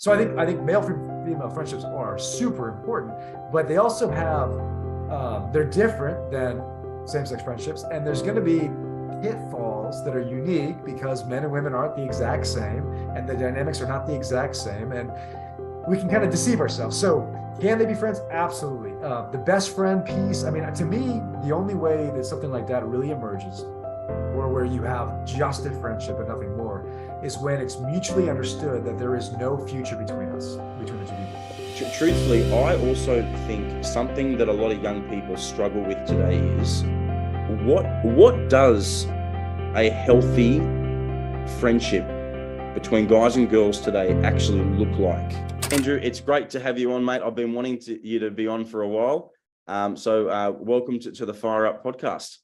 So I think male female friendships are super important, but they also have they're different than same-sex friendships, and there's going to be pitfalls that are unique because men and women aren't the exact same, and the dynamics are not the exact same, and we can kind of deceive ourselves. So can they be friends? Absolutely. The best friend piece, I mean, to me, the only way that something like that really emerges, or where you have just a friendship and nothing more, is when it's mutually understood that there is no future between us, between the two people. Truthfully, I also think something that a lot of young people struggle with today is what does a healthy friendship between guys and girls today actually look like? Andrew, it's great to have you on, mate. I've been wanting you to be on for a while. So welcome to the Fire Up podcast.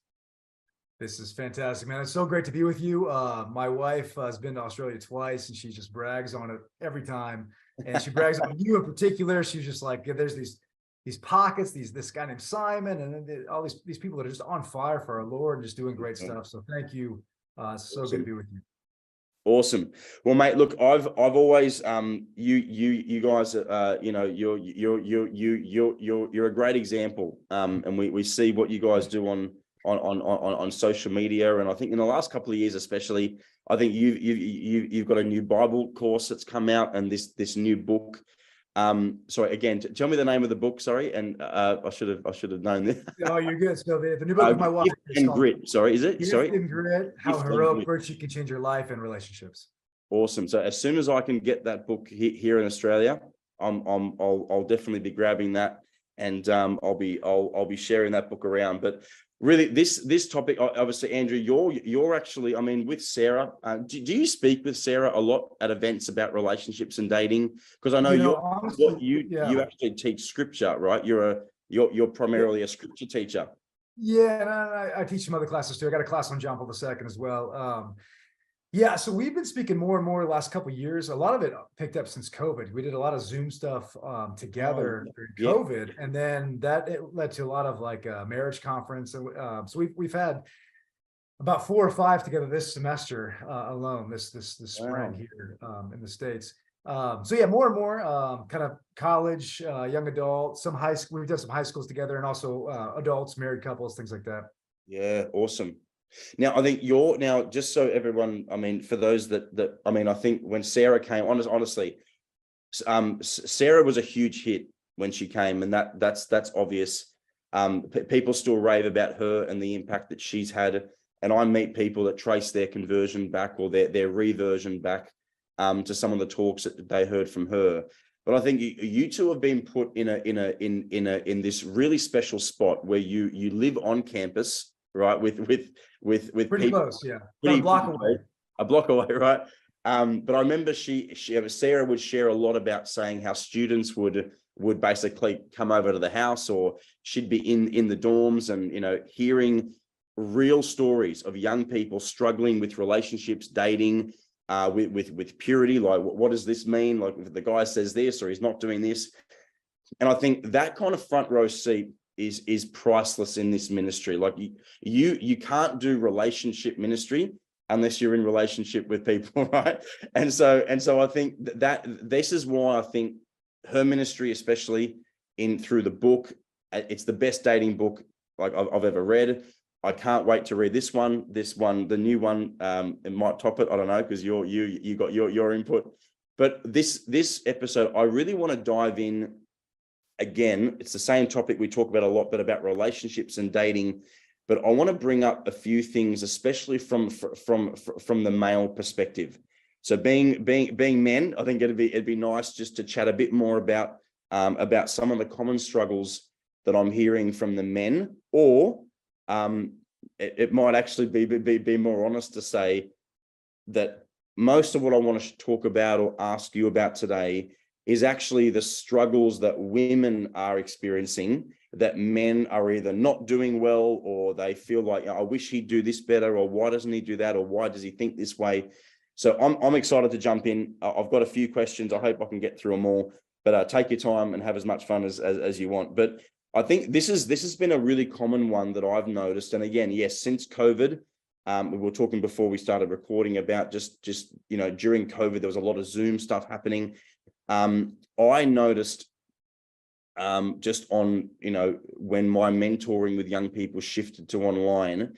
This is fantastic, man. It's so great to be with you. My wife has been to Australia twice, and she just brags on it every time. And she brags on you in particular. She's just like, there's these pockets, this guy named Simon, and all these people that are just on fire for our Lord and just doing great stuff. So thank you. It's so good to be with you. Awesome. Well, mate, look, I've always you guys you're a great example. And we see what you guys do on social media, and I think in the last couple of years especially, I think you've got a new Bible course that's come out, and this new book. Sorry, again, tell me the name of the book. Sorry, and I should have known this. Oh, you're good. So the new book of my wife is called Grit. Sorry, is it? Gift Sorry, and Grit: How Heroic Virtue Can Change Your Life and Relationships. Awesome. So as soon as I can get that book here in Australia, I'll definitely be grabbing that, and I'll be sharing that book around. But really, this topic, obviously, Andrew, you're actually, I mean, with Sarah. Do you speak with Sarah a lot at events about relationships and dating? Because I know honestly, you actually teach scripture, right? You're primarily a scripture teacher. Yeah, and I teach some other classes too. I got a class on John Paul II as well. Yeah, so we've been speaking more and more the last couple of years. A lot of it picked up since COVID. We did a lot of Zoom stuff together during COVID, and then it led to a lot of like a marriage conference. And so we've had about 4 or 5 together this semester alone, this spring here in the States. So yeah, more and more kind of college, young adult, some high school. We've done some high schools together, and also adults, married couples, things like that. Yeah, awesome. Now, I think just so everyone, I mean, for those that I mean, I think when Sarah came, honestly, Sarah was a huge hit when she came, and that's obvious. People still rave about her and the impact that she's had, and I meet people that trace their conversion back or their reversion back to some of the talks that they heard from her. But I think you two have been put in this really special spot where you live on campus, right? With Pretty people, close, yeah. About a block away, right? But I remember Sarah would share a lot about saying how students would basically come over to the house, or she'd be in the dorms, and hearing real stories of young people struggling with relationships, dating, with purity. Like, what does this mean? Like, if the guy says this or he's not doing this. And I think that kind of front row seat is priceless in this ministry. Like, you can't do relationship ministry unless you're in relationship with people, right? And so I think that this is why I think her ministry, especially through the book, it's the best dating book like I've ever read. I can't wait to read this one, the new one. It might top it. I don't know, because you got your input. But this episode, I really want to dive in. Again, it's the same topic we talk about a lot, but about relationships and dating. But I want to bring up a few things, especially from the male perspective. So being men, I think it'd be nice just to chat a bit more about some of the common struggles that I'm hearing from the men, or it might actually be more honest to say that most of what I want to talk about or ask you about today is actually the struggles that women are experiencing, that men are either not doing well, or they feel like, I wish he'd do this better, or why doesn't he do that, or why does he think this way? So I'm excited to jump in. I've got a few questions. I hope I can get through them all, but take your time and have as much fun as you want. But I think this has been a really common one that I've noticed. And again, yes, since COVID, we were talking before we started recording about just during COVID, there was a lot of Zoom stuff happening. I noticed just on, when my mentoring with young people shifted to online,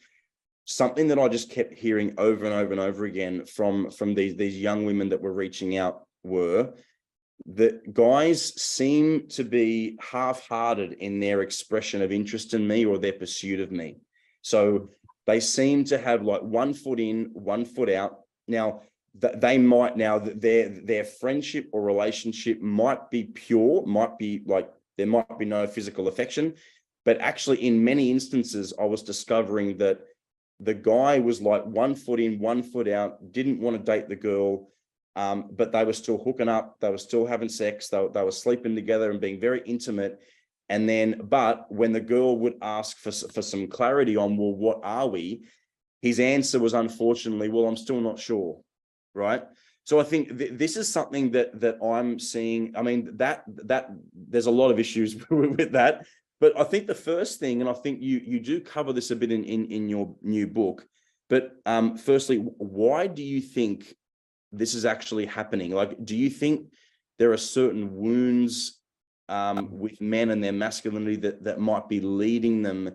something that I just kept hearing over and over and over again from these young women that were reaching out were that guys seem to be half-hearted in their expression of interest in me or their pursuit of me. So they seem to have like one foot in, one foot out. Now, they might their friendship or relationship might be pure, might be like there might be no physical affection, but actually in many instances, I was discovering that the guy was like one foot in, one foot out, didn't want to date the girl, but they were still hooking up, they were still having sex, they were sleeping together and being very intimate. And then, but when the girl would ask for some clarity on, well, what are we? His answer was unfortunately, well, I'm still not sure, right? So I think this is something that I'm seeing. I mean, that there's a lot of issues with that. But I think the first thing, and I think you do cover this a bit in your new book, but firstly, why do you think this is actually happening? Like, do you think there are certain wounds with men and their masculinity that might be leading them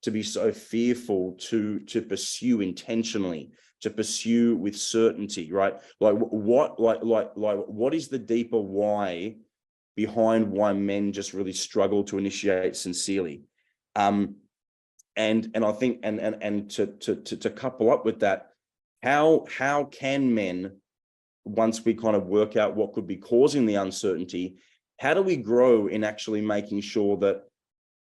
to be so fearful to pursue intentionally, to pursue with certainty, right? Like what is the deeper why behind why men just really struggle to initiate sincerely? And I think and to couple up with that, how can men, once we kind of work out what could be causing the uncertainty, how do we grow in actually making sure that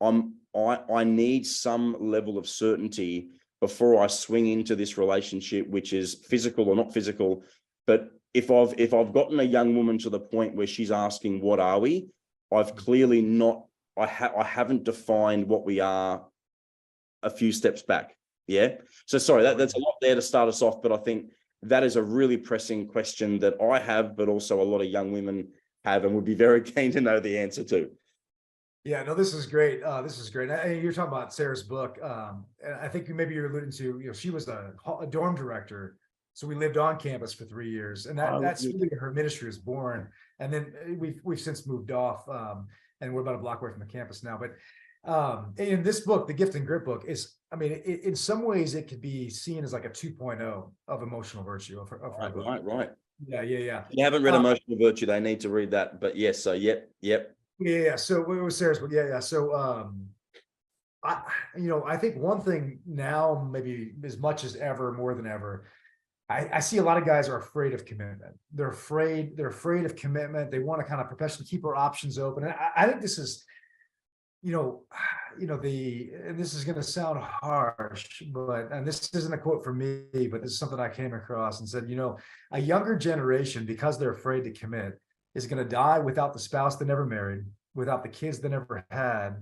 I need some level of certainty before I swing into this relationship, which is physical or not physical? But if I've gotten a young woman to the point where she's asking, what are we? I've clearly not, I haven't defined what we are a few steps back. Yeah. So sorry, that's a lot there to start us off, but I think that is a really pressing question that I have, but also a lot of young women have and would be very keen to know the answer to. Yeah, no, this is great. This is great. You're talking about Sarah's book. And I think maybe you're alluding to, she was a dorm director. So we lived on campus for 3 years, and that's really where her ministry was born. And then we've since moved off, and we're about a block away from the campus now. But in this book, the Gift and Grit book is, I mean, in some ways it could be seen as like a 2.0 of emotional virtue of her book. Right. Yeah. If you haven't read Emotional Virtue, they need to read that. But yes, so yep. Yeah. So it was Sarah's book. Yeah. So I think one thing now, maybe as much as ever, more than ever, I see a lot of guys are afraid of commitment. They're afraid of commitment. They want to kind of perpetually keep our options open. And I think this is, and this is going to sound harsh, and this isn't a quote from me, but this is something I came across and said, a younger generation, because they're afraid to commit, is going to die without the spouse they never married, without the kids they never had,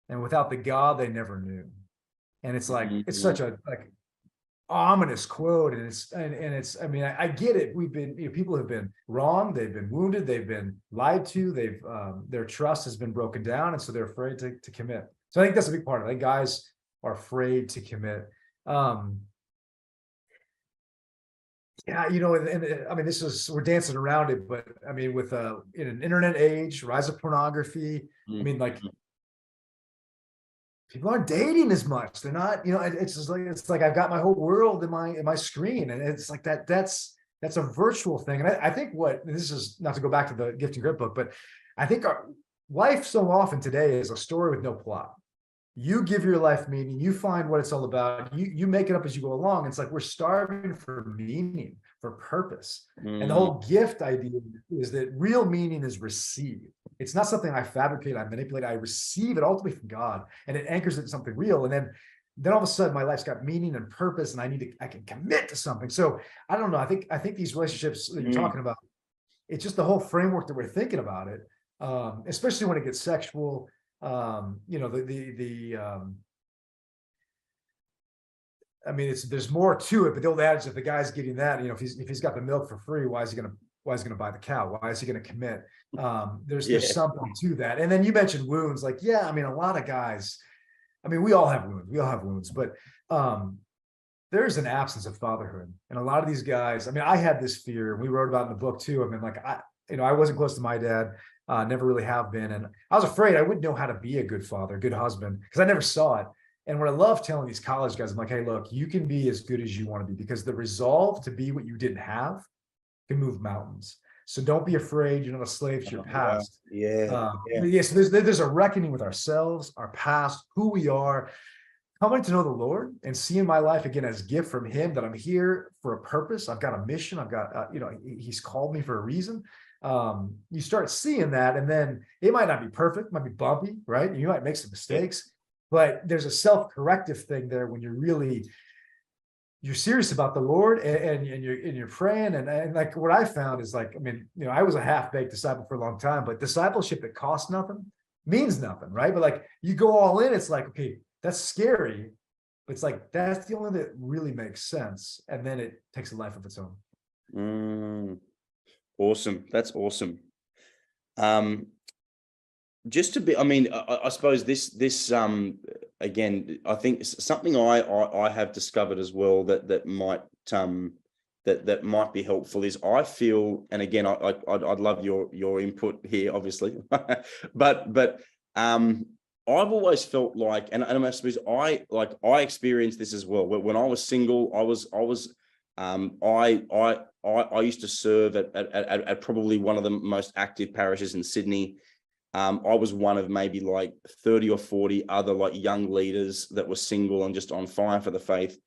and without the God they never knew. And it's like, it's such a ominous quote. And it's, I mean, I get it. We've been, people have been wronged, they've been wounded, they've been lied to, their trust has been broken down. And so they're afraid to commit. So I think that's a big part of it. I think guys are afraid to commit. Yeah, and I mean, we're dancing around it, but I mean, with in an internet age, rise of pornography, I mean, like, people aren't dating as much. They're not, it's like I've got my whole world in my screen, and it's like that's a virtual thing. And I think this is not to go back to the Gift and Grit book, but I think our life so often today is a story with no plot. You give your life meaning, you find what it's all about, you make it up as you go along. It's like we're starving for meaning, for purpose. And the whole gift idea is that real meaning is received. It's not something I fabricate, I manipulate, I receive it ultimately from God, and it anchors it in something real. And then all of a sudden my life's got meaning and purpose, and I can commit to something. So I don't know. I think these relationships that you're talking about, it's just the whole framework that we're thinking about it, especially when it gets sexual. I mean, there's more to it, but the old adage, if the guy's getting that, if he's got the milk for free, why is he gonna buy the cow? Why is he gonna commit? There's something to that. And then you mentioned wounds. Like, yeah, I mean, a lot of guys, I mean, we all have wounds, but there's an absence of fatherhood. And a lot of these guys, I mean, I had this fear, and we wrote about it in the book too. I mean, like, I wasn't close to my dad, never really have been. And I was afraid I wouldn't know how to be a good father, a good husband, because I never saw it. And what I love telling these college guys, I'm like, hey, look, you can be as good as you want to be, because the resolve to be what you didn't have can move mountains. So don't be afraid. You're not a slave to your Wow. past. Yeah. But yeah, so there's a reckoning with ourselves, our past, who we are, coming to know the Lord and seeing my life again as a gift from Him, that I'm here for a purpose. I've got a mission. I've got, He's called me for a reason. You start seeing that, and then it might not be perfect, might be bumpy, right? You might make some mistakes, but there's a self-corrective thing there when you're serious about the Lord, and you're praying. And like what I found is, like, I mean, I was a half-baked disciple for a long time, but discipleship that costs nothing means nothing, right? But like, you go all in, it's like, okay, that's scary, but it's like, that's the only thing that really makes sense. And then it takes a life of its own. Awesome. That's awesome. Just to be, I mean, I suppose this again, I think something I have discovered as well that might that might be helpful is, I feel, and again, I'd love your input here, obviously, but I've always felt like, and I suppose I experienced this as well. When I was single, I used to serve at probably one of the most active parishes in Sydney. I was one of maybe like 30 or 40 other like young leaders that were single and just on fire for the faith.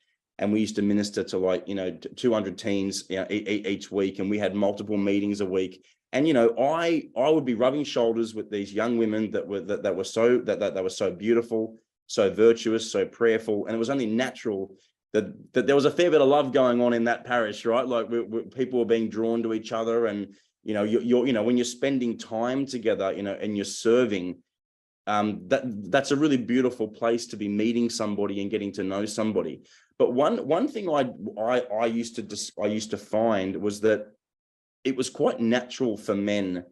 And we used to minister to like, 200 teens, each week. And we had multiple meetings a week. And, I would be rubbing shoulders with these young women that were so beautiful, so virtuous, so prayerful. And it was only natural that there was a fair bit of love going on in that parish, right? Like people were being drawn to each other, and you're when you're spending time together, and you're serving, that's a really beautiful place to be meeting somebody and getting to know somebody. But one thing I used to find was that it was quite natural for men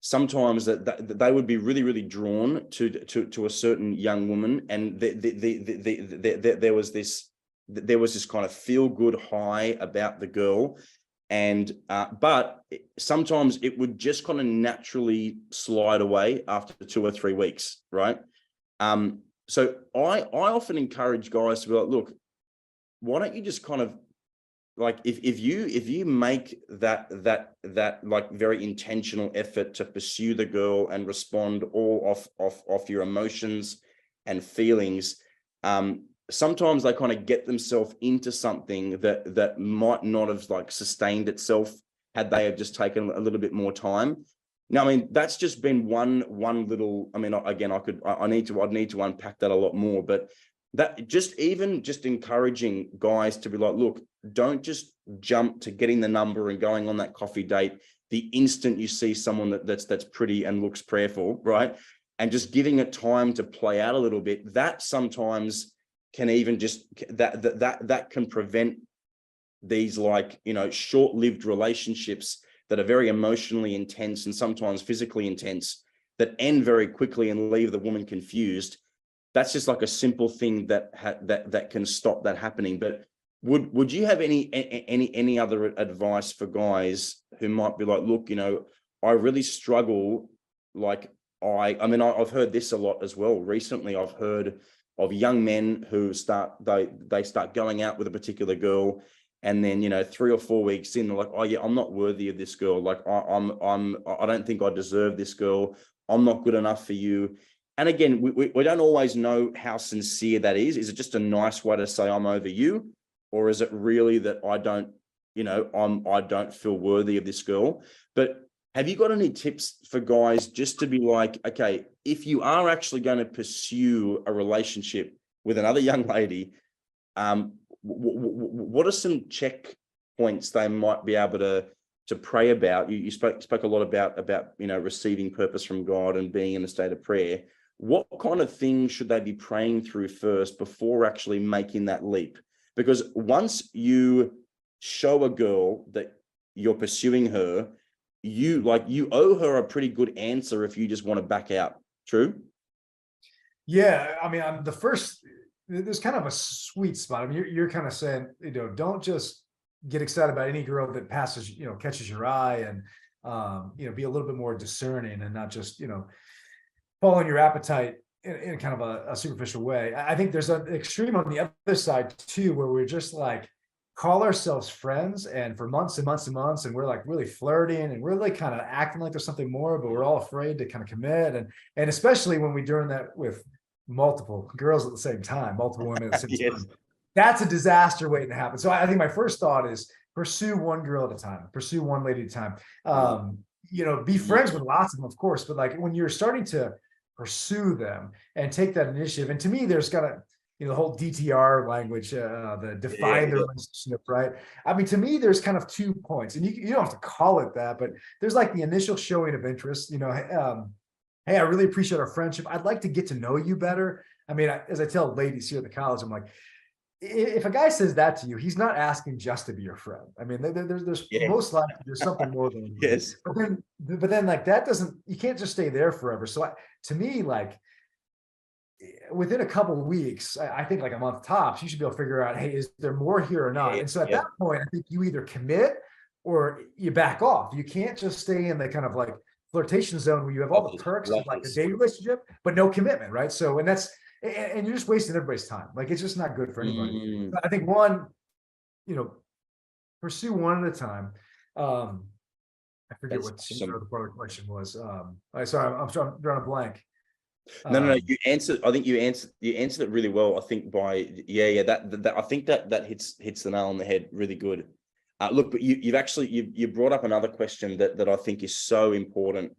sometimes that they would be really, really drawn to a certain young woman, and there was this kind of feel good high about the girl. And but sometimes it would just kind of naturally slide away after 2 or 3 weeks, right? So I often encourage guys to be like, look, why don't you just kind of, like, if you make that like very intentional effort to pursue the girl and respond all off your emotions and feelings, sometimes they kind of get themselves into something that might not have like sustained itself had they have just taken a little bit more time. Now, I mean, that's just been one little, I mean, again, I'd need to unpack that a lot more, but that just encouraging guys to be like, look, don't just jump to getting the number and going on that coffee date the instant you see someone that's pretty and looks prayerful, right? And just giving it time to play out a little bit. That sometimes can even just that can prevent these, like, short-lived relationships that are very emotionally intense and sometimes physically intense, that end very quickly and leave the woman confused. That's just like a simple thing that can stop that happening. But would you have any other advice for guys who might be like, look, I really struggle. Like, I mean, I've heard this a lot as well. Recently, I've heard of young men who start going out with a particular girl, and then 3 or 4 weeks in, they're like, oh yeah, I'm not worthy of this girl. Like, I don't think I deserve this girl. I'm not good enough for you. And again, we don't always know how sincere that is. Is it just a nice way to say I'm over you, or is it really that I don't feel worthy of this girl? But have you got any tips for guys just to be like, okay, if you are actually going to pursue a relationship with another young lady, what are some checkpoints they might be able to pray about? You spoke a lot about receiving purpose from God and being in a state of prayer. What kind of things should they be praying through first before actually making that leap? Because once you show a girl that you're pursuing her, you owe her a pretty good answer if you just want to back out. True? Yeah, I mean, there's kind of a sweet spot. I mean, you're kind of saying, don't just get excited about any girl that catches your eye, and be a little bit more discerning and not just, following your appetite in kind of a superficial way. I think there's an extreme on the other side too, where we're just like call ourselves friends and for months and months and months, and we're like really flirting and really kind of acting like there's something more, but we're all afraid to kind of commit. And especially when we're doing that with multiple girls at the same time, multiple women at the same Yes. time, that's a disaster waiting to happen. So I think my first thought is pursue one girl at a time, pursue one lady at a time. Be friends with lots of them, of course, but like when you're starting to pursue them and take that initiative, and to me, there's gotta, the whole DTR language, the define the relationship, right? I mean, to me, there's kind of 2 points, and you don't have to call it that, but there's like the initial showing of interest, hey, I really appreciate our friendship. I'd like to get to know you better. I mean, as I tell ladies here at the college, I'm like, if a guy says that to you, he's not asking just to be your friend. I mean, there's most likely there's something more than Yes. But then like that doesn't, you can't just stay there forever. So to me, like within a couple of weeks, I think like a month tops, you should be able to figure out, hey, is there more here or not? And so at that point, I think you either commit or you back off. You can't just stay in the kind of like flirtation zone where you have all the perks of like a dating relationship, but no commitment, right? So, and you're just wasting everybody's time. Like it's just not good for anybody. I think one, pursue one at a time. I forget what the part of the question was. Sorry, I'm drawing a blank. No. You answered. I think you answered it really well. I think that I think that hits the nail on the head really good. Look, but you brought up another question that I think is so important.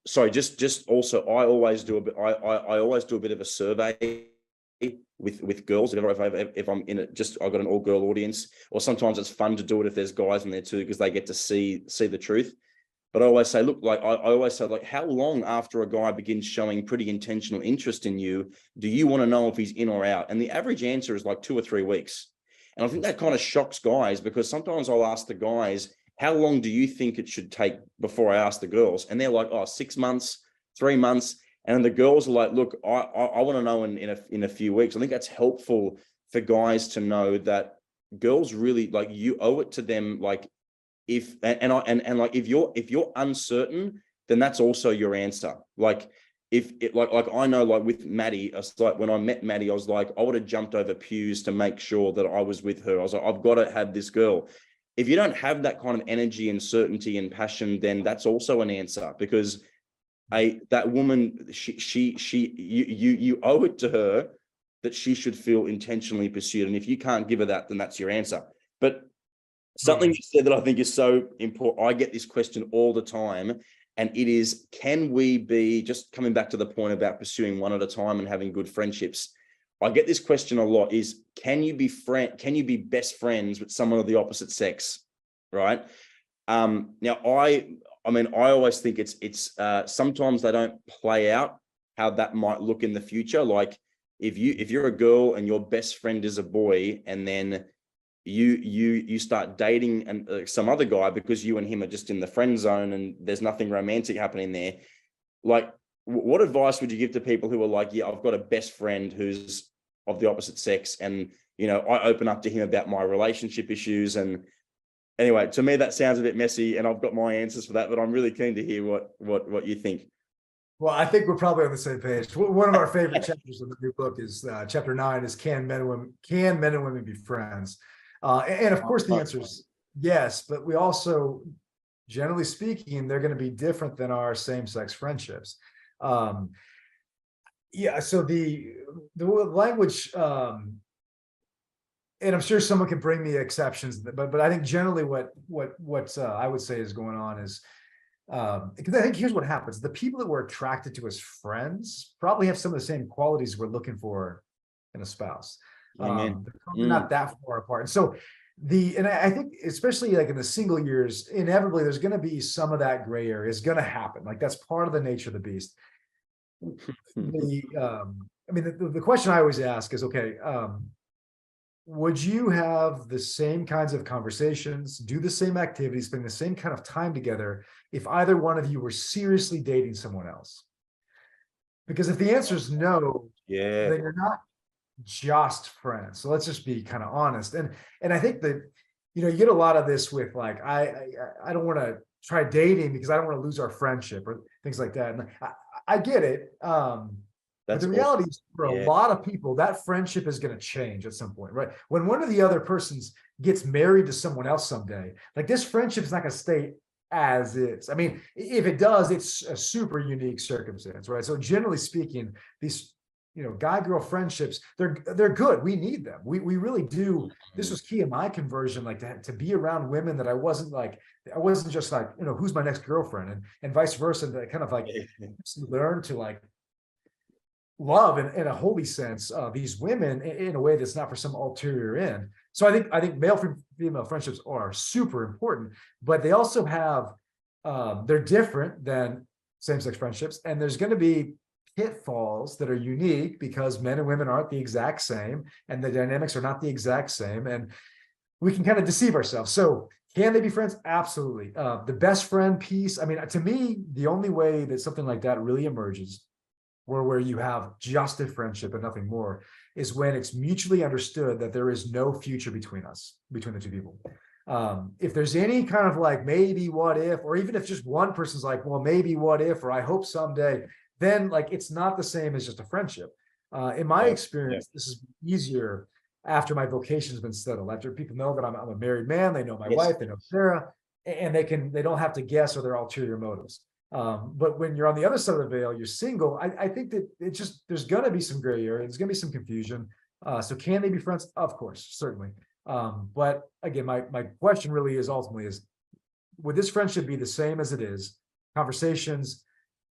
Sorry, just also, I always do a bit. I always do a bit of a survey with girls. If I'm in it, I've got an all girl audience, or sometimes it's fun to do it if there's guys in there too, because they get to see the truth. But I always say, look, like I always say, like, how long after a guy begins showing pretty intentional interest in you, do you want to know if he's in or out? And the average answer is like 2 or 3 weeks. And I think that kind of shocks guys, because sometimes I'll ask the guys, how long do you think it should take before I ask the girls? And they're like, 6 months, 3 months. And the girls are like, look, I want to know in a few weeks. I think that's helpful for guys to know that girls really, like, you owe it to them. Like, if you're uncertain, then that's also your answer. Like, like I know, like with Maddie, like when I met Maddie, I was like, I would have jumped over pews to make sure that I was with her. I was like, I've got to have this girl. If you don't have that kind of energy and certainty and passion, then that's also an answer, because that woman, you owe it to her that she should feel intentionally pursued. And if you can't give her that, then that's your answer. But something you said that I think is so important, I get this question all the time, and it is, can we be, just coming back to the point about pursuing one at a time and having good friendships, I get this question a lot, is can you be best friends with someone of the opposite sex, right? Now, I always think it's sometimes they don't play out how that might look in the future. Like if you're a girl and your best friend is a boy, and then you start dating and some other guy because you and him are just in the friend zone and there's nothing romantic happening there. Like, what advice would you give to people who are like, yeah, I've got a best friend who's of the opposite sex, and I open up to him about my relationship issues? And anyway, to me that sounds a bit messy, and I've got my answers for that, but I'm really keen to hear what you think. Well, I think we're probably on the same page. One of our favorite chapters in the new book is chapter 9 is can men and women be friends? And of course the answer is yes, but we also, generally speaking, they're going to be different than our same-sex friendships. So the language, and I'm sure someone can bring me exceptions, but I think generally what I would say is going on is, because I think here's what happens: the people that we're attracted to as friends probably have some of the same qualities we're looking for in a spouse. They're probably not that far apart. And so I think especially like in the single years, inevitably there's going to be some of that gray area is going to happen. Like that's part of the nature of the beast. The question I always ask is, okay, would you have the same kinds of conversations, do the same activities, spend the same kind of time together if either one of you were seriously dating someone else? Because if the answer is no, then you're not just friends. So let's just be kind of honest. And I think that you get a lot of this with like, I don't want to try dating because I don't want to lose our friendship or things like that. And I get it. But That's the awesome. reality is for a Yeah. lot of people, that friendship is going to change at some point, right? When one of the other persons gets married to someone else someday, like this friendship is not going to stay as is. I mean, if it does, it's a super unique circumstance, right? So generally speaking, these guy-girl friendships, they're good. We need them. We really do. This was key in my conversion, like to be around women that I wasn't just like, who's my next girlfriend, and vice versa, to kind of like learn to like love in a holy sense these women in a way that's not for some ulterior end. So I think male female friendships are super important, but they also have they're different than same-sex friendships, and there's going to be pitfalls that are unique because men and women aren't the exact same, and the dynamics are not the exact same, and we can kind of deceive ourselves. So can they be friends? Absolutely. The best friend piece, I mean, to me, the only way that something like that really emerges, where you have just a friendship and nothing more, is when it's mutually understood that there is no future between the two people. If there's any kind of like maybe what if, or even if just one person's like, well, maybe what if, or I hope someday, then like it's not the same as just a friendship. In my experience, this is easier after my vocation has been settled, after people know that I'm a married man, they know my wife, they know Sarah, and they don't have to guess or their ulterior motives. But when you're on the other side of the veil, you're single. I think that there's going to be some gray area. There's going to be some confusion. So can they be friends? Of course, certainly. But again, my question really is ultimately is, would this friendship be the same as it is? Conversations,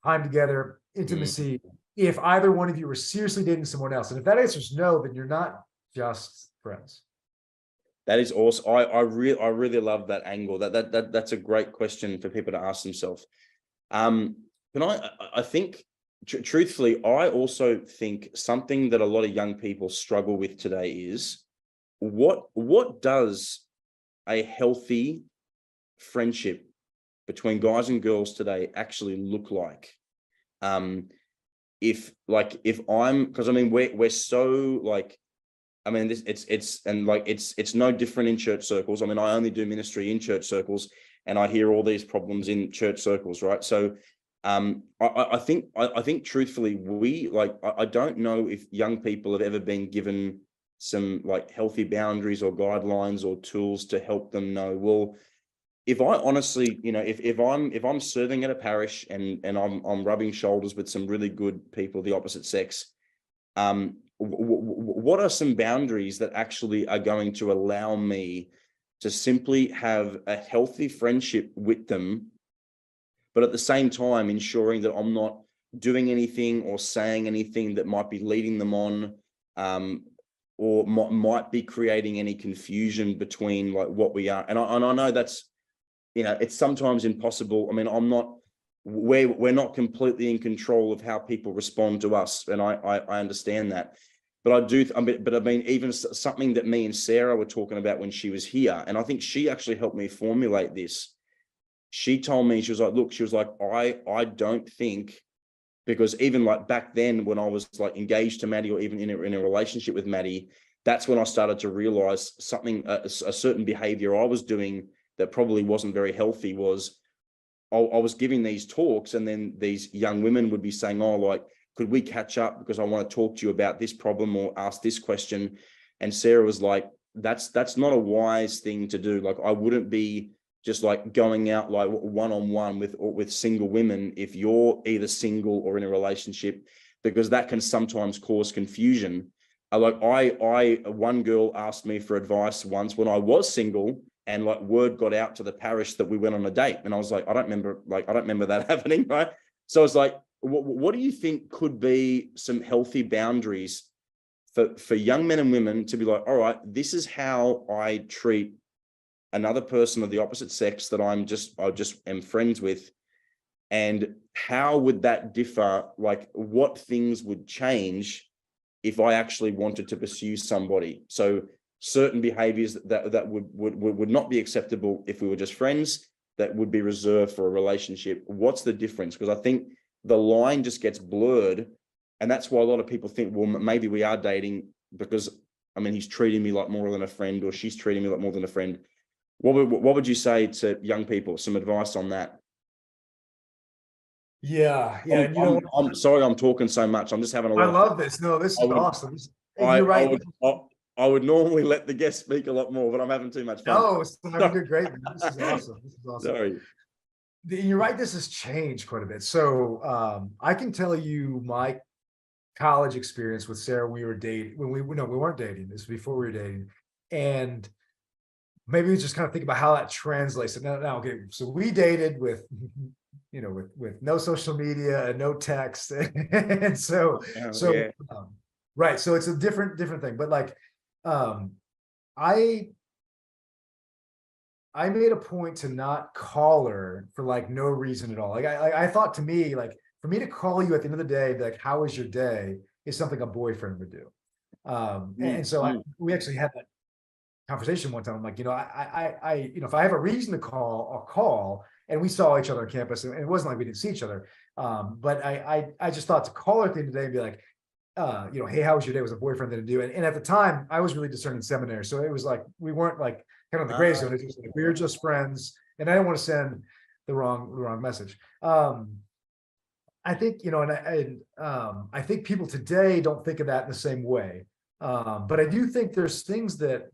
time together, intimacy, if either one of you were seriously dating someone else? And if that answer is no, then you're not just friends. That is awesome. I really love that angle. That's a great question for people to ask themselves. But I think, truthfully, I also think something that a lot of young people struggle with today is what does a healthy friendship between guys and girls today actually look like? If I'm, because I mean, we're so like, I mean, it's no different in church circles. I mean, I only do ministry in church circles, and I hear all these problems in church circles, right? So, I think truthfully, I don't know if young people have ever been given some like healthy boundaries or guidelines or tools to help them know, well, if I honestly, if I'm serving at a parish and I'm rubbing shoulders with some really good people of the opposite sex, what are some boundaries that actually are going to allow me to simply have a healthy friendship with them, but at the same time ensuring that I'm not doing anything or saying anything that might be leading them on, or might be creating any confusion between like what we are. And I know that's, it's sometimes impossible. I mean, we're not completely in control of how people respond to us, and I understand that. But I mean, even something that me and Sarah were talking about when she was here, and I think she actually helped me formulate this. She told me, she was like, look, she was like, I don't think, because even like back then when I was like engaged to Maddie, or even in a relationship with Maddie, that's when I started to realize something, a certain behavior I was doing that probably wasn't very healthy was I was giving these talks, and then these young women would be saying, oh, like, could we catch up because I want to talk to you about this problem or ask this question? And Sarah was like, that's not a wise thing to do. Like, I wouldn't be just like going out like one-on-one with single women if you're either single or in a relationship, because that can sometimes cause confusion. Like one girl asked me for advice once when I was single, and like word got out to the parish that we went on a date, and I was like, I don't remember that happening, right? So it's like, what do you think could be some healthy boundaries for young men and women to be like, all right, this is how I treat another person of the opposite sex that I just am friends with, and how would that differ? Like, what things would change if I actually wanted to pursue somebody? So certain behaviors that would not be acceptable if we were just friends, that would be reserved for a relationship. What's the difference? Because I think the line just gets blurred, and that's why a lot of people think, well, maybe we are dating because, I mean, he's treating me like more than a friend, or she's treating me like more than a friend. What would you say to young people? Some advice on that? Yeah, yeah. And I'm sorry I'm talking so much. I'm just having a I lot of fun. love this. No, this I is would, awesome. And you're right. I would normally let the guest speak a lot more, but I'm having too much fun. No, Simon, you're great, man. This is awesome. This is awesome. Sorry. You're right. This has changed quite a bit. So I can tell you my college experience with Sarah. We were dating when we weren't dating. This was before we were dating, and maybe we just kind of think about how that translates. Now, okay, so we dated with, with no social media and no text, and Yeah. right. So it's a different thing. But like, I made a point to not call her for like no reason at all. Like I thought, to me, like for me to call you at the end of the day, be like, how was your day, is something a boyfriend would do. And so we actually had that conversation one time. I'm like, if I have a reason to call, I'll call. And we saw each other on campus, and it wasn't like we didn't see each other. But I just thought to call her at the end of the day and be like, hey, how was your day? Was a boyfriend that to do? And at the time, I was really discerning seminary, so it was like we weren't like kind of the gray zone. It's just like we were just friends, and I didn't want to send the wrong message. I think, I think people today don't think of that in the same way. But I do think there's things that,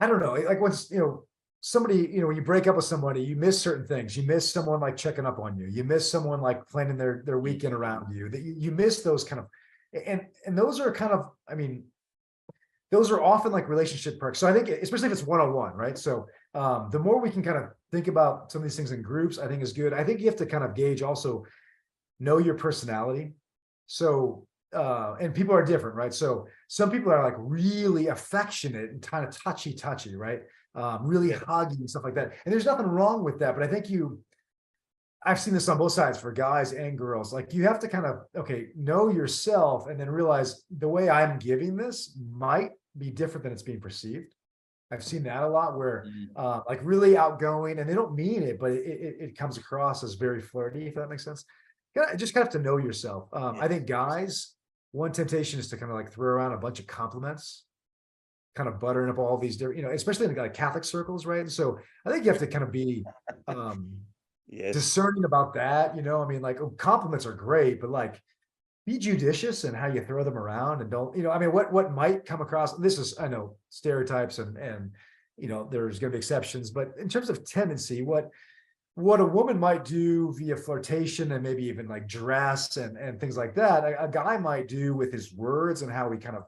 I don't know, like once, somebody, when you break up with somebody, you miss certain things. You miss someone like checking up on you. You miss someone like planning their weekend around you. That you miss those kind of, and those are kind of, those are often like relationship perks. So I think, especially if it's one-on-one, right? So the more we can kind of think about some of these things in groups, I think is good. I think you have to kind of gauge also, know your personality. So and people are different, right? So some people are like really affectionate and kind of touchy, right? Really huggy and stuff like that. And there's nothing wrong with that. But I think I've seen this on both sides for guys and girls. Like you have to kind of, know yourself and then realize the way I'm giving this might be different than it's being perceived. I've seen that a lot where like really outgoing, and they don't mean it, but it comes across as very flirty, if that makes sense. Just kind of have to know yourself. I think guys, one temptation is to kind of like throw around a bunch of compliments, kind of buttering up all these different, especially in like Catholic circles, right? And so I think you have to kind of be discerning about that. Like compliments are great, but like be judicious in how you throw them around, and don't, what might come across. This is, I know, stereotypes and there's going to be exceptions, but in terms of tendency, what a woman might do via flirtation and maybe even like dress and things like that, a guy might do with his words and how he kind of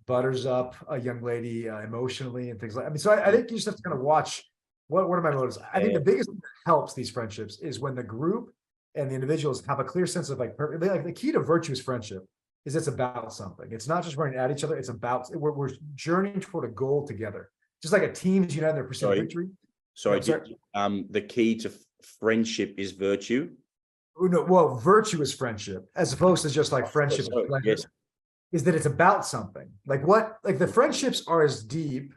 butters up a young lady emotionally and things like. So I think you just have to kind of watch what are my motives. I think the biggest thing that helps these friendships is when the group and the individuals have a clear sense of like the key to virtuous friendship is it's about something. It's not just running at each other. It's about we're journeying toward a goal together, just like a team's united in their pursuit of victory. Sorry. The key to friendship is virtue. No, well, virtue is friendship, as opposed to just like friendship. Yes. Is that it's about something. Like the friendships are as deep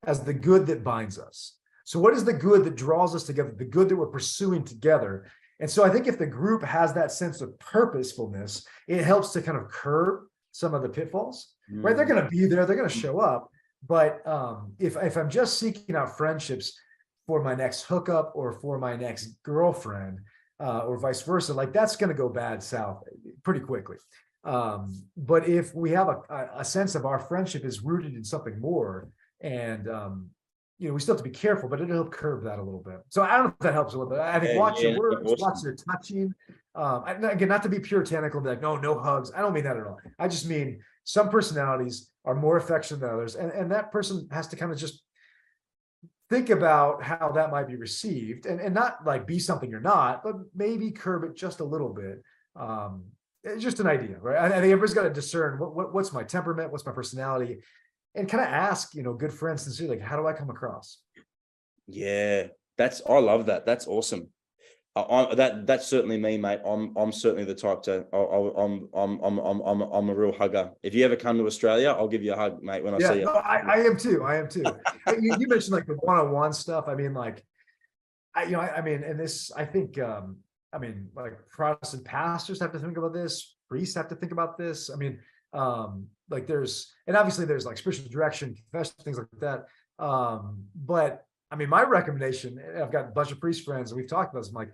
as the good that binds us. So what is the good that draws us together? The good that we're pursuing together. And so I think if the group has that sense of purposefulness, it helps to kind of curb some of the pitfalls, right? They're going to be there, they're going to show up. But if I'm just seeking out friendships for my next hookup or for my next girlfriend or vice versa, like that's going to go bad south pretty quickly. But if we have a sense of our friendship is rooted in something more, and we still have to be careful, but it'll help curb that a little bit. So I don't know if that helps a little bit. I think watch your words, watch your touching. Again, not to be puritanical, be like, no hugs. I don't mean that at all. I just mean some personalities are more affectionate than others, and that person has to kind of just think about how that might be received, and not like be something you're not, but maybe curb it just a little bit. It's just an idea, right? I think everybody's got to discern what's my temperament, what's my personality, and kind of ask, good friends sincerely, like, how do I come across? Yeah, I love that. That's awesome. That's certainly me, mate. I'm certainly the type to. I'm a real hugger. If you ever come to Australia, I'll give you a hug, mate. When I see you. No, I am too. You mentioned like the one-on-one stuff. And this, I think, like Protestant pastors have to think about this. Priests have to think about this. Like and obviously there's like spiritual direction, confession, things like that. But I mean, my recommendation, I've got a bunch of priest friends and we've talked about this. I'm like,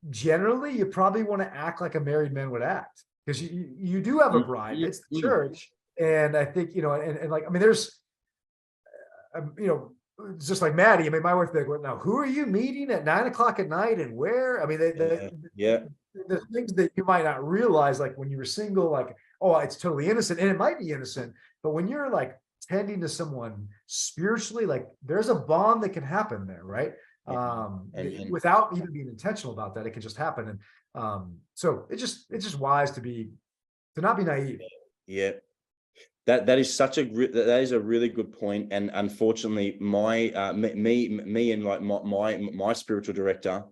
generally, you probably want to act like a married man would act, because you do have a bride, it's the church. And I think, and like, I mean, there's, just like Maddie, I mean, my wife would be like, well, now who are you meeting at 9 o'clock at night and where? I mean, Yeah. the things that you might not realize, like when you were single, like, oh, it's totally innocent, and it might be innocent, but when you're like tending to someone spiritually, like there's a bond that can happen there, right? And Without even being intentional about that, it can just happen. And so it's just wise to not be naive. yeah. That is that is a really good point. And unfortunately, me and like my spiritual director,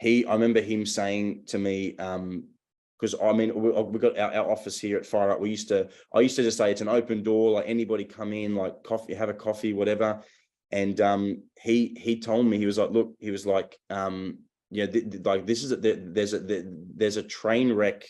I remember him saying to me, because I mean, we got our office here at Fire Up. I used to just say it's an open door, like anybody come in, like coffee, have a coffee, whatever. And he told me, he was like, look, he was like, like this is there's a train wreck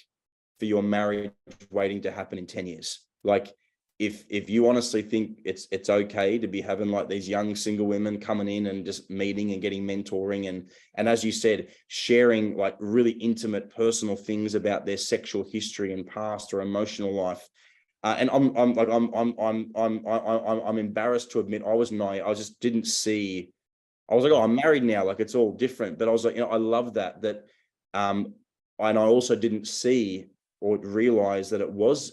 for your marriage waiting to happen in 10 years. Like, if you honestly think it's okay to be having like these young single women coming in and just meeting and getting mentoring and as you said, sharing like really intimate personal things about their sexual history and past or emotional life. And I'm embarrassed to admit I was naive. I just didn't see. I was like, oh, I'm married now, like it's all different. But I was like, I love that. And I also didn't see or realize that it was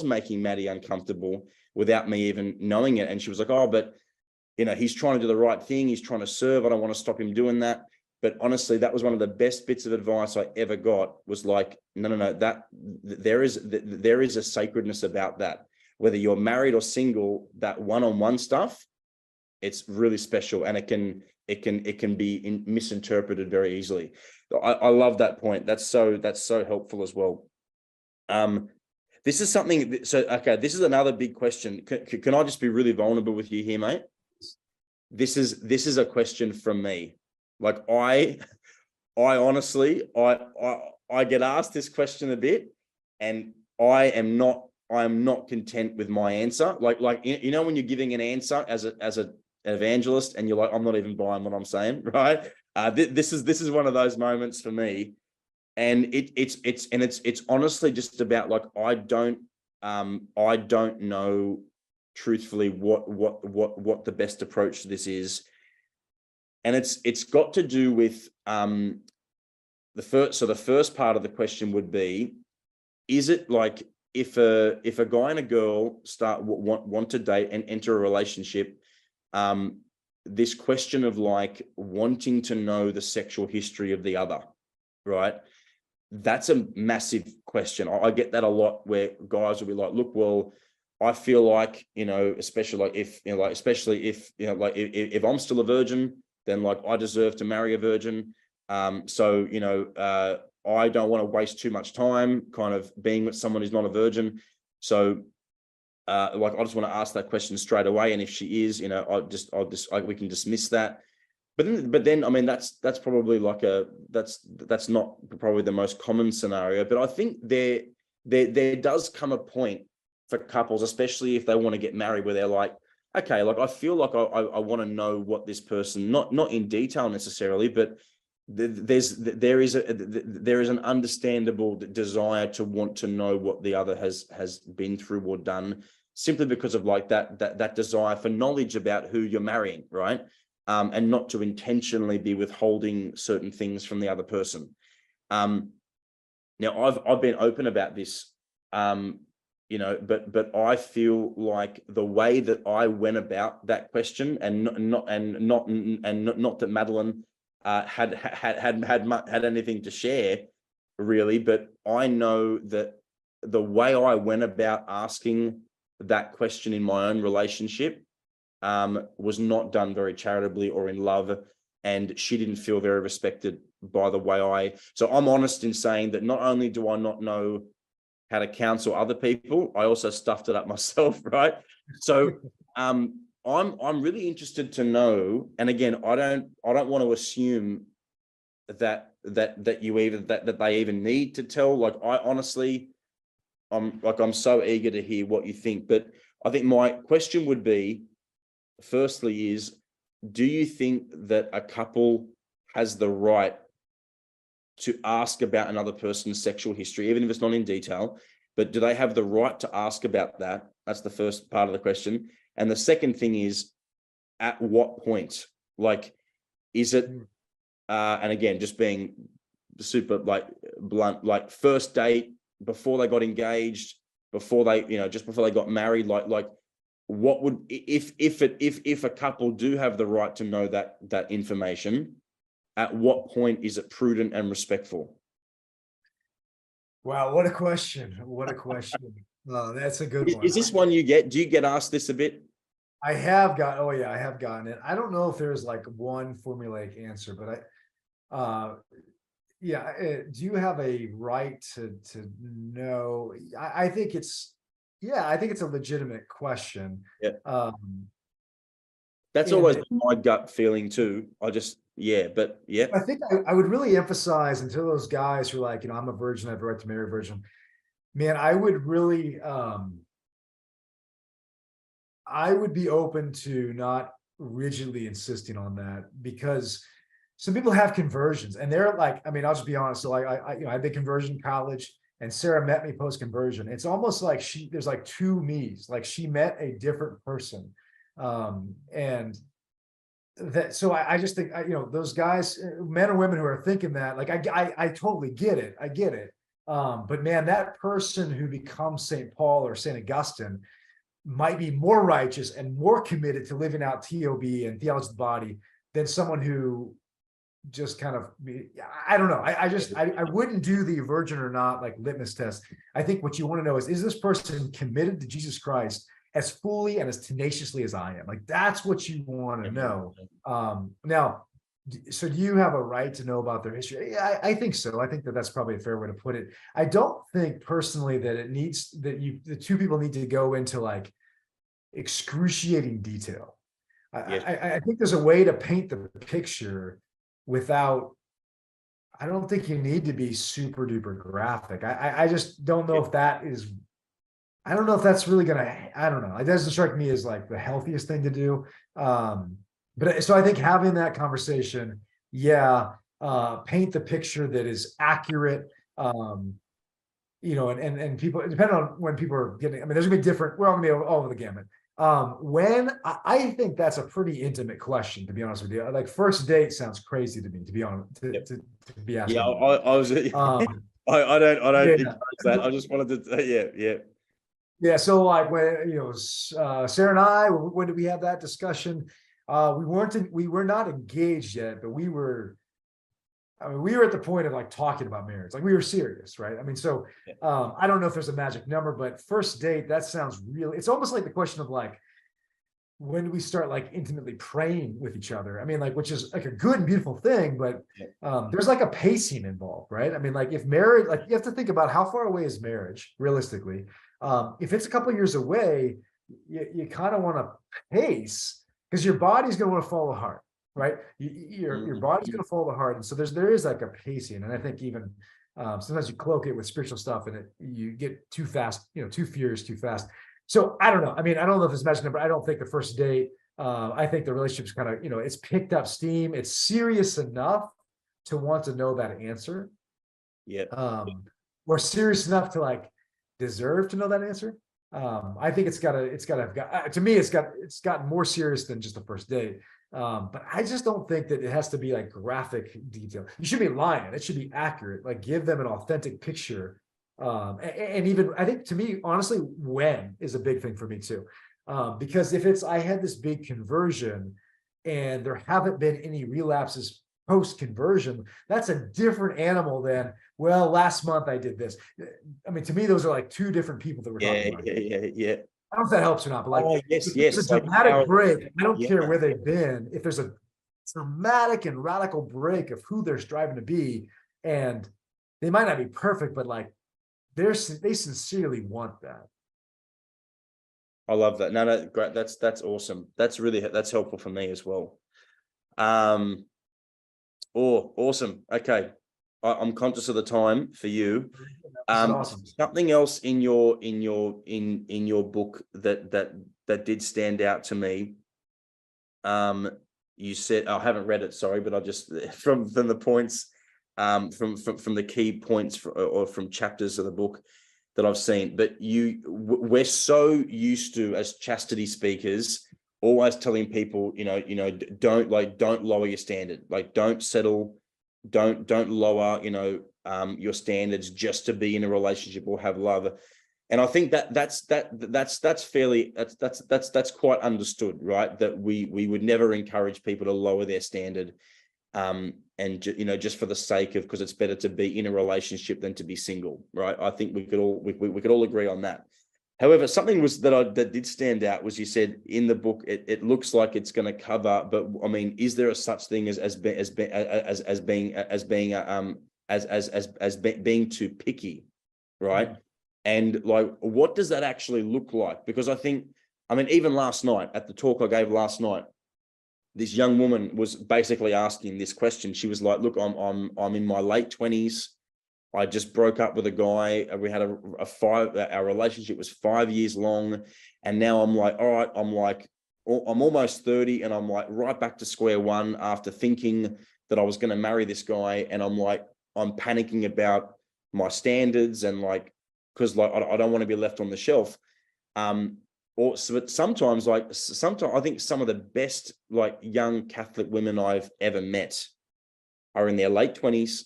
making Maddie uncomfortable without me even knowing it. And she was like, oh, but he's trying to do the right thing. He's trying to serve. I don't want to stop him doing that. But honestly, that was one of the best bits of advice I ever got, was like, no, that there is a sacredness about that. Whether you're married or single, that one-on-one stuff, it's really special, and it can be misinterpreted very easily. I love that point. That's so helpful as well. This is something. So, okay, this is another big question. Can I just be really vulnerable with you here, mate? This is a question from me. Like I honestly, I get asked this question a bit, and I am not content with my answer. Like when you're giving an answer as an evangelist, and you're like, I'm not even buying what I'm saying, right? This is one of those moments for me, and it's honestly just about like I don't know truthfully what the best approach to this is. And it's got to do with the first part of the question would be, is it like if a guy and a girl want to date and enter a relationship, this question of like wanting to know the sexual history of the other, right? That's a massive question. I get that a lot, where guys will be like, look, well, I feel like, especially like if I'm still a virgin, then like I deserve to marry a virgin. So I don't want to waste too much time kind of being with someone who's not a virgin. So like I just want to ask that question straight away. And if she is, we can dismiss that. But then I mean that's probably like that's not probably the most common scenario. But I think there does come a point for couples, especially if they want to get married, where they're like, okay, like I feel like I want to know what this person, not in detail necessarily, but there is an understandable desire to want to know what the other has been through or done, simply because of like that desire for knowledge about who you're marrying, right? And not to intentionally be withholding certain things from the other person. Now I've been open about this, but I feel like the way that I went about that question, and not that Madeline had anything to share really, but I know that the way I went about asking that question in my own relationship was not done very charitably or in love, and she didn't feel very respected by the way so I'm honest in saying that not only do I not know how to counsel other people, I also stuffed it up myself, right? So I'm really interested to know, and again, I don't want to assume that they even need to tell. Like I honestly, I'm so eager to hear what you think, but I think my question would be, firstly, is do you think that a couple has the right to ask about another person's sexual history, even if it's not in detail, but do they have the right to ask about that? That's the first part of the question. And the second thing is, at what point? Like, is it, and again, just being super like blunt, like first date, before they got engaged, before they, just before they got married, like what would, if a couple do have the right to know that information, at what point is it prudent and respectful? Wow, what a question. What a question. That's a good one. Is this one you get? Do you get asked this a bit? I have got, oh yeah, I have gotten it. I don't know if there's like one formulaic answer, but do you have a right to know? I think it's, I think it's a legitimate question. Yeah. That's always my gut feeling too. I think I would really emphasize, until those guys who are like, I'm a virgin, I have the right to marry a virgin. Man, I would really, I would be open to not rigidly insisting on that, because some people have conversions and they're like, I'll just be honest. So I did conversion in college, and Sarah met me post-conversion. It's almost like there's like two me's, like she met a different person. And that, so I just think, those guys, men or women who are thinking that, like, I totally get it. I get it. But man, that person who becomes St. Paul or St. Augustine might be more righteous and more committed to living out TOB and theology of the body than someone who just kind of, I don't know. I wouldn't do the virgin or not like litmus test. I think what you want to know is this person committed to Jesus Christ as fully and as tenaciously as I am? Like, that's what you want to know. Now, so do you have a right to know about their history? Yeah, I think so. I think that's probably a fair way to put it. I don't think personally that the two people need to go into like excruciating detail. I think there's a way to paint the picture without, I don't think you need to be super duper graphic. I just don't know if that is, I don't know if that's really gonna, I don't know. It doesn't strike me as like the healthiest thing to do. But so I think having that conversation, paint the picture that is accurate. And people, depending on when people are getting, there's gonna be different, we're all gonna be all over the gamut. When I think that's a pretty intimate question, to be honest with you. Like, first date sounds crazy to me, to be honest, to be asking. Yeah, I was. I don't encourage that. I just wanted to. Yeah. So like when Sarah and I, when did we have that discussion? We were not engaged yet, but we were at the point of like talking about marriage. Like, we were serious, right? I don't know if there's a magic number, but first date, that sounds really, it's almost like the question of like, when do we start like intimately praying with each other? Which is like a good and beautiful thing, but there's like a pacing involved, right? Like, if marriage, like, you have to think about how far away is marriage realistically. If it's a couple of years away, you kind of want to pace, because your body's going to want to follow the heart, right? Your body's going to follow the heart. And so there is like a pacing. And I think even sometimes you cloak it with spiritual stuff, and you get too fast, too furious, too fast. So I don't know. I don't know if it's magic number. I don't think the first date, I think the relationship's kind of, it's picked up steam. It's serious enough to want to know that answer. Or serious enough to like deserve to know that answer. I think it's gotta have got, to me, it's gotten more serious than just the first date. But I just don't think that it has to be like graphic detail. You should be lying. It should be accurate. Like, give them an authentic picture. And even, I think, to me, honestly, when is a big thing for me too. Because if it's, I had this big conversion and there haven't been any relapses post-conversion, that's a different animal than, well, last month I did this. To me, those are like two different people that we're talking about. Yeah. I don't know if that helps or not, but like, yes. It's a dramatic break. I don't care where they've been. If there's a dramatic and radical break of who they're striving to be, and they might not be perfect, but like, they sincerely want that. I love that. No, great. That's awesome. That's helpful for me as well. Awesome. Okay. I'm conscious of the time for you. Awesome. Something else in your book that did stand out to me. you said, I haven't read it, sorry, but I just from the points, from the key points or from chapters of the book that I've seen. But we're so used to, as chastity speakers, always telling people, don't lower your standard, like don't settle, don't lower, your standards just to be in a relationship or have love. And I think that's quite understood, right? That we would never encourage people to lower their standard, and just for the sake of, because it's better to be in a relationship than to be single, right? I think we could all agree on that. However, something that did stand out was, you said in the book it looks like it's going to cover, but I mean, is there a such thing as being too picky, right? And like, what does that actually look like? Because even last night at the talk I gave last night, this young woman was basically asking this question. She was like, "Look, I'm in my late 20s. I just broke up with a guy. We had our relationship was 5 years long, and now I'm like, all right, I'm almost 30, and I'm like right back to square one after thinking that I was going to marry this guy, and I'm panicking about my standards, and like, because like I don't want to be left on the shelf." But sometimes I think some of the best like young Catholic women I've ever met are in their late 20s,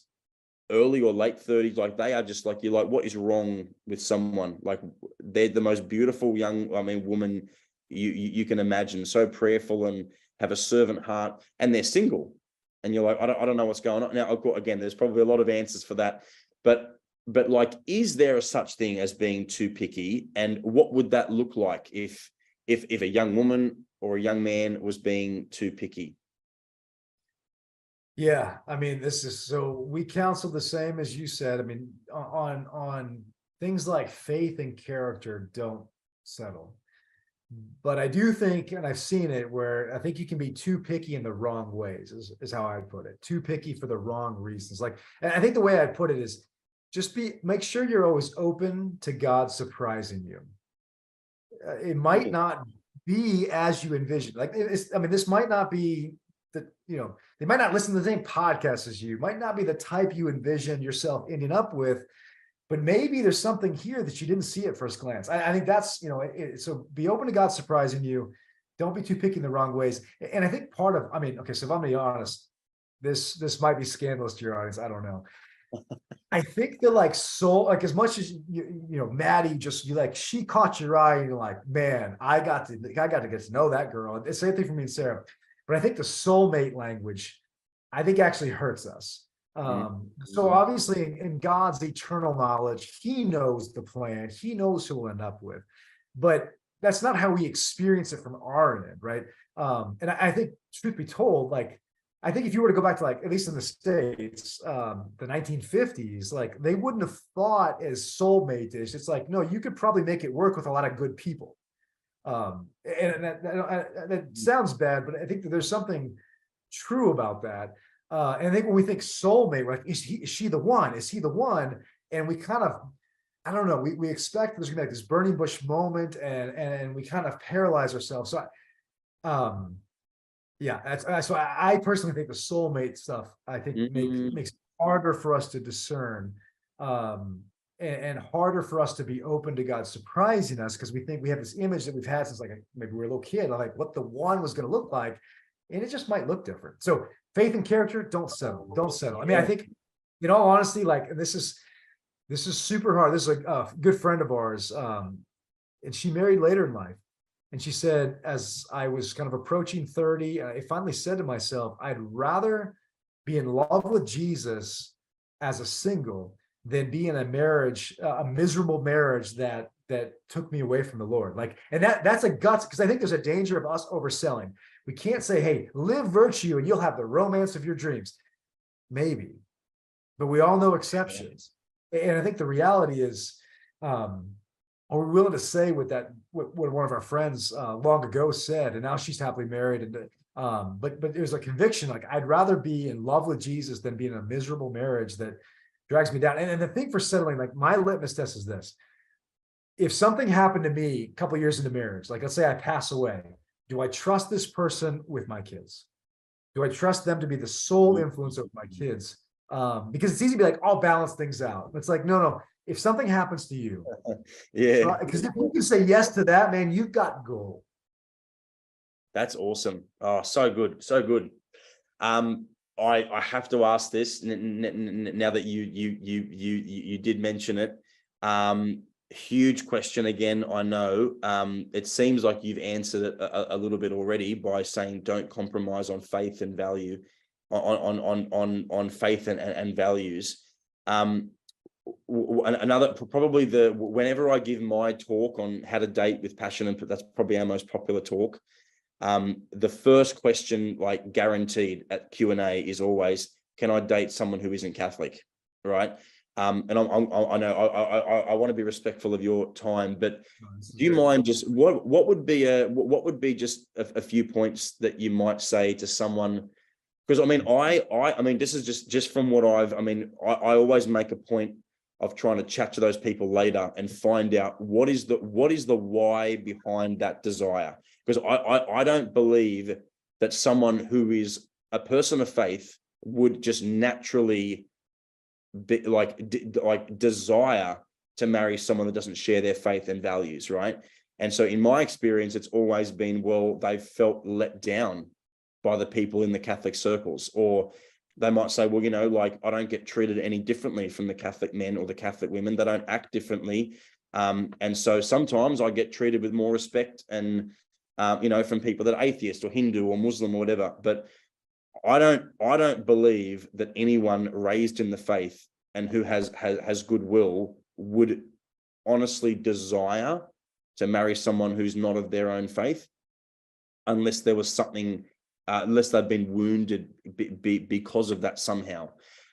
early or late 30s. Like, they are just like, you're like, what is wrong with someone? Like, they're the most beautiful young, woman you can imagine, so prayerful and have a servant heart, and they're single. And you're like, I don't know what's going on. Now, again, there's probably a lot of answers for that, but like, is there a such thing as being too picky? And what would that look like if a young woman or a young man was being too picky? Yeah, I mean, we counsel the same as you said. I mean, on things like faith and character, don't settle. But I do think, and I've seen it, where I think you can be too picky in the wrong ways, is how I'd put it. Too picky for the wrong reasons. Like, and I think the way I'd put it is, just make sure you're always open to God surprising you. It might not be as you envision. Like, this might not be they might not listen to the same podcast as you, might not be the type you envision yourself ending up with, but maybe there's something here that you didn't see at first glance. I think that's, so be open to God surprising you. Don't be too picky in the wrong ways. And I think part of, so if I'm being honest, this might be scandalous to your audience, I don't know. I think that like as much as Maddie, she caught your eye and you're like, man, I got to get to know that girl. It's the same thing for me and Sarah. But I think the soulmate language, I think, actually hurts us. So obviously in God's eternal knowledge, he knows the plan, he knows who we'll end up with, but that's not how we experience it from our end, right? And I think, truth be told, like, I think if you were to go back to, like, at least in the States, the 1950s, like, they wouldn't have thought as soulmate-ish. It's like, no, you could probably make it work with a lot of good people. And that sounds bad, but I think that there's something true about that. And I think when we think soulmate, like, is she the one? Is he the one? And we kind of, I don't know, we expect there's gonna be like this burning bush moment, and we kind of paralyze ourselves. So so I personally think the soulmate stuff, I think, makes it harder for us to discern, and harder for us to be open to God surprising us, because we think we have this image that we've had since, like, maybe we were a little kid, like what the one was going to look like, and it just might look different. So faith and character, don't settle. I mean, I think, in all honesty, like, and this is super hard. This is a good friend of ours, and she married later in life. And she said, as I was kind of approaching 30, I finally said to myself, I'd rather be in love with Jesus as a single than be in a marriage, a miserable marriage that took me away from the Lord. Like, and that's a guts, because I think there's a danger of us overselling. We can't say, hey, live virtue and you'll have the romance of your dreams. Maybe, but we all know exceptions. And I think the reality is, are we willing to say what one of our friends long ago said, and now she's happily married, and but it was a conviction, like, I'd rather be in love with Jesus than be in a miserable marriage that drags me down. And the thing for settling, like, my litmus test is this: if something happened to me a couple of years into marriage, like, let's say I pass away, do I trust this person with my kids? Do I trust them to be the sole influence over my kids? Because it's easy to be like, I'll balance things out. It's like, no. If something happens to you, Yeah. because if you can say yes to that, man, you've got gold. That's awesome. Oh, so good. So good. I have to ask this now that you did mention it. Huge question again. I know. It seems like you've answered it a little bit already by saying don't compromise on faith and value, on faith and values. Another probably whenever I give my talk on how to date with passion, and that's probably our most popular talk. The first question, like guaranteed at Q&A, is always, can I date someone who isn't Catholic? Right. And I know I want to be respectful of your time, but do you mind just what would be just a few points that you might say to someone? Because I mean, this is just from what I always make a point of trying to chat to those people later and find out what is the why behind that desire. Because I don't believe that someone who is a person of faith would just naturally be like desire to marry someone that doesn't share their faith and values, right? And so in my experience, it's always been, well, they've felt let down by the people in the Catholic circles, or they might say, well, like I don't get treated any differently from the Catholic men or the Catholic women. They don't act differently. And so sometimes I get treated with more respect and, from people that are atheist or Hindu or Muslim or whatever. But I don't believe that anyone raised in the faith and who has goodwill would honestly desire to marry someone who's not of their own faith, unless there was something, unless they've been wounded because of that somehow.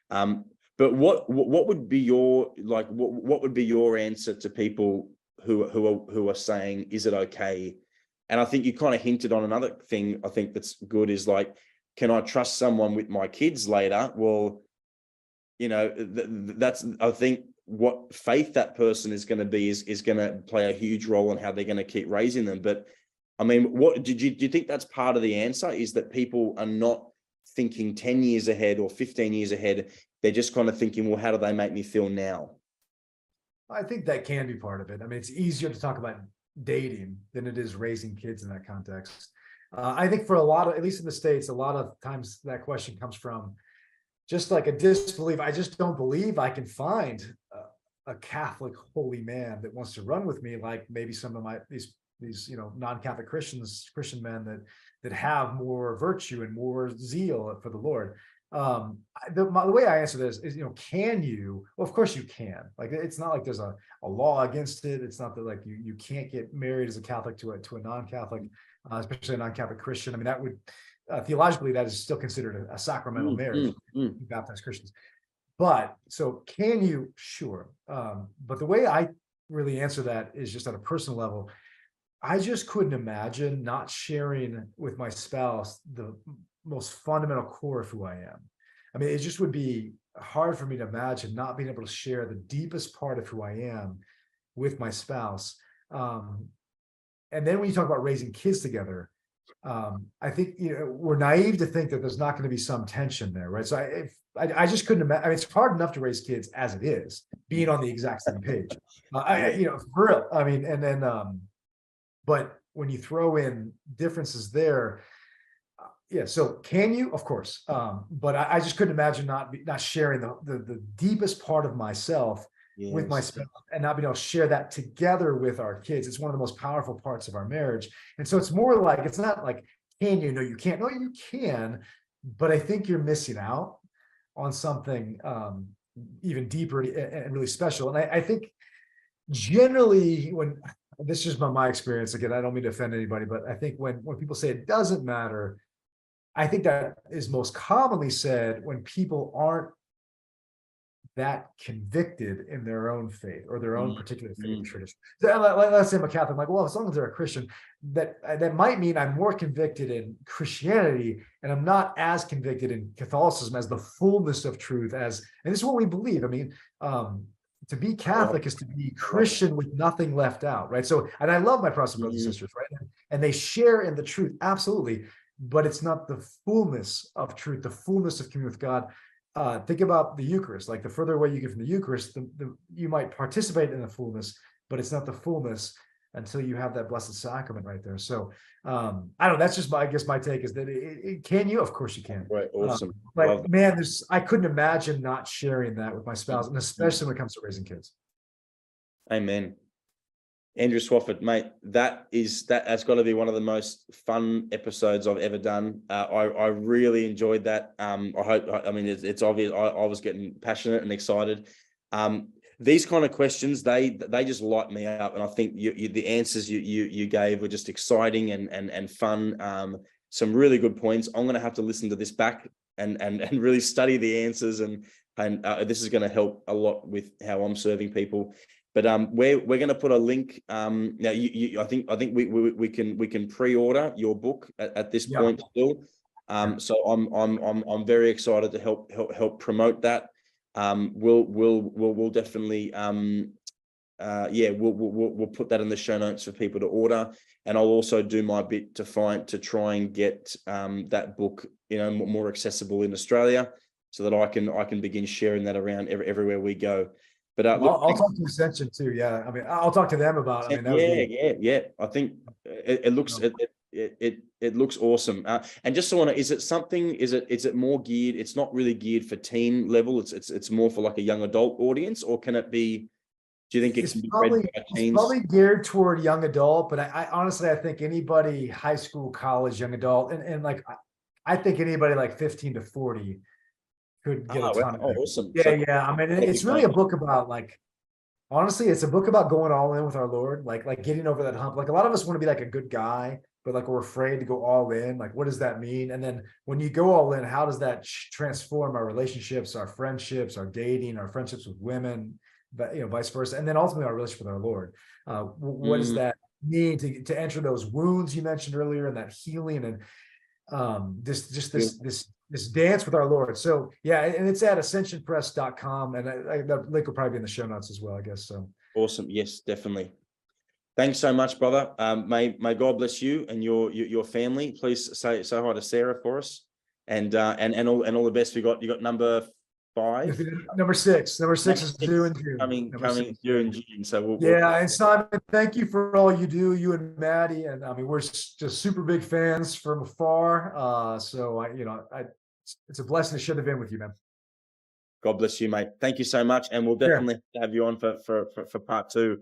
But what would be your what would be your answer to people who are saying, is it okay? And I think you kind of hinted on another thing I think that's good is like, can I trust someone with my kids later? Well, that's, I think, what faith that person is going to be is going to play a huge role in how they're going to keep raising them. But I mean, do you think that's part of the answer, is that people are not thinking 10 years ahead or 15 years ahead? They're just kind of thinking, well, how do they make me feel now? I think that can be part of it. I mean, it's easier to talk about dating than it is raising kids in that context. I think for a lot of, at least in the States, a lot of times that question comes from just like a disbelief. I just don't believe I can find a Catholic holy man that wants to run with me, like maybe some of these non-Catholic Christian men that have more virtue and more zeal for the Lord. The way I answer this is, can you? Well, of course you can. Like, it's not like there's a law against it. It's not that like you can't get married as a Catholic to a non-Catholic, especially a non-Catholic Christian. I mean, that would theologically, that is still considered a sacramental marriage, Baptist Christians. But so can you? Sure. But the way I really answer that is just at a personal level. I just couldn't imagine not sharing with my spouse the most fundamental core of who I am. I mean, it just would be hard for me to imagine not being able to share the deepest part of who I am with my spouse. And then when you talk about raising kids together, I think we're naive to think that there's not going to be some tension there, right? So I just couldn't imagine. I mean, it's hard enough to raise kids as it is, being on the exact same page. For real. I mean, and then, but when you throw in differences there, so can you? Of course. But I just couldn't imagine not sharing the deepest part of myself with my spouse, and not being able to share that together with our kids. It's one of the most powerful parts of our marriage. And so it's more like, it's not like, can you? No, you can't. No, you can. But I think you're missing out on something even deeper and really special. And I think generally, when this is my experience, again, I don't mean to offend anybody, but I think when people say it doesn't matter, I think that is most commonly said when people aren't that convicted in their own faith or their own particular faith tradition. Let's say I'm a Catholic, I'm like, well, as long as they're a Christian, that might mean I'm more convicted in Christianity and I'm not as convicted in Catholicism as the fullness of truth and this is what we believe. I mean, to be Catholic is to be Christian with nothing left out, right? So, and I love my Protestant brothers and sisters, right? And they share in the truth, absolutely. but it's not the fullness of truth, the fullness of communion with God. Think about the Eucharist. Like the further away you get from the Eucharist, you might participate in the fullness, but it's not the fullness until you have that blessed sacrament right there. So I don't know. That's just I guess my take is that can you? Of course you can. Right, awesome. But man, I couldn't imagine not sharing that with my spouse, and especially when it comes to raising kids. Amen. Andrew Swafford, mate, that's got to be one of the most fun episodes I've ever done. I really enjoyed that. I mean, it's obvious. I was getting passionate and excited. These kind of questions, they just light me up, and I think the answers you gave were just exciting and fun. Some really good points. I'm going to have to listen to this back and really study the answers, and this is going to help a lot with how I'm serving people. But we're going to put a link. Now, I think we can pre-order your book at this point still. So I'm very excited to help promote that. We'll definitely we'll put that in the show notes for people to order, and I'll also do my bit to try and get that book more accessible in Australia, so that I can begin sharing that around everywhere we go. But I'll talk to Ascension too. Yeah, I mean, I'll talk to them about. I mean, I think it looks it looks awesome. And just so I know, is it more geared? It's not really geared for teen level. It's more for like a young adult audience, or can it be? Do you think it can be read by teens? It's probably geared toward young adult, but I honestly, I think anybody high school, college, young adult, and like I think anybody like 15 to 40 could get a ton of it. Awesome. Yeah. I mean, it's really a book about like, honestly, it's a book about going all in with our Lord, like getting over that hump. Like a lot of us want to be like a good guy, but like we're afraid to go all in. Like, what does that mean? And then when you go all in, how does that transform our relationships, our friendships, our dating, our friendships with women, but vice versa, and then ultimately our relationship with our Lord. What does that mean to enter those wounds you mentioned earlier, and that healing, and this dance with our Lord. So yeah, and it's at ascensionpress.com, and that link will probably be in the show notes as well, I guess. So awesome. Yes, definitely. Thanks so much, brother. May God bless you and your family. Please say hi to Sarah for us, and all the best. You got number 5. Number 6 is due in June. Coming due in June. So and Simon, thank you for all you do, you and Maddie. And I mean, we're just super big fans from afar. So it's a blessing to share the event with you, man. God bless you, mate. Thank you so much, and we'll definitely have you on for part 2.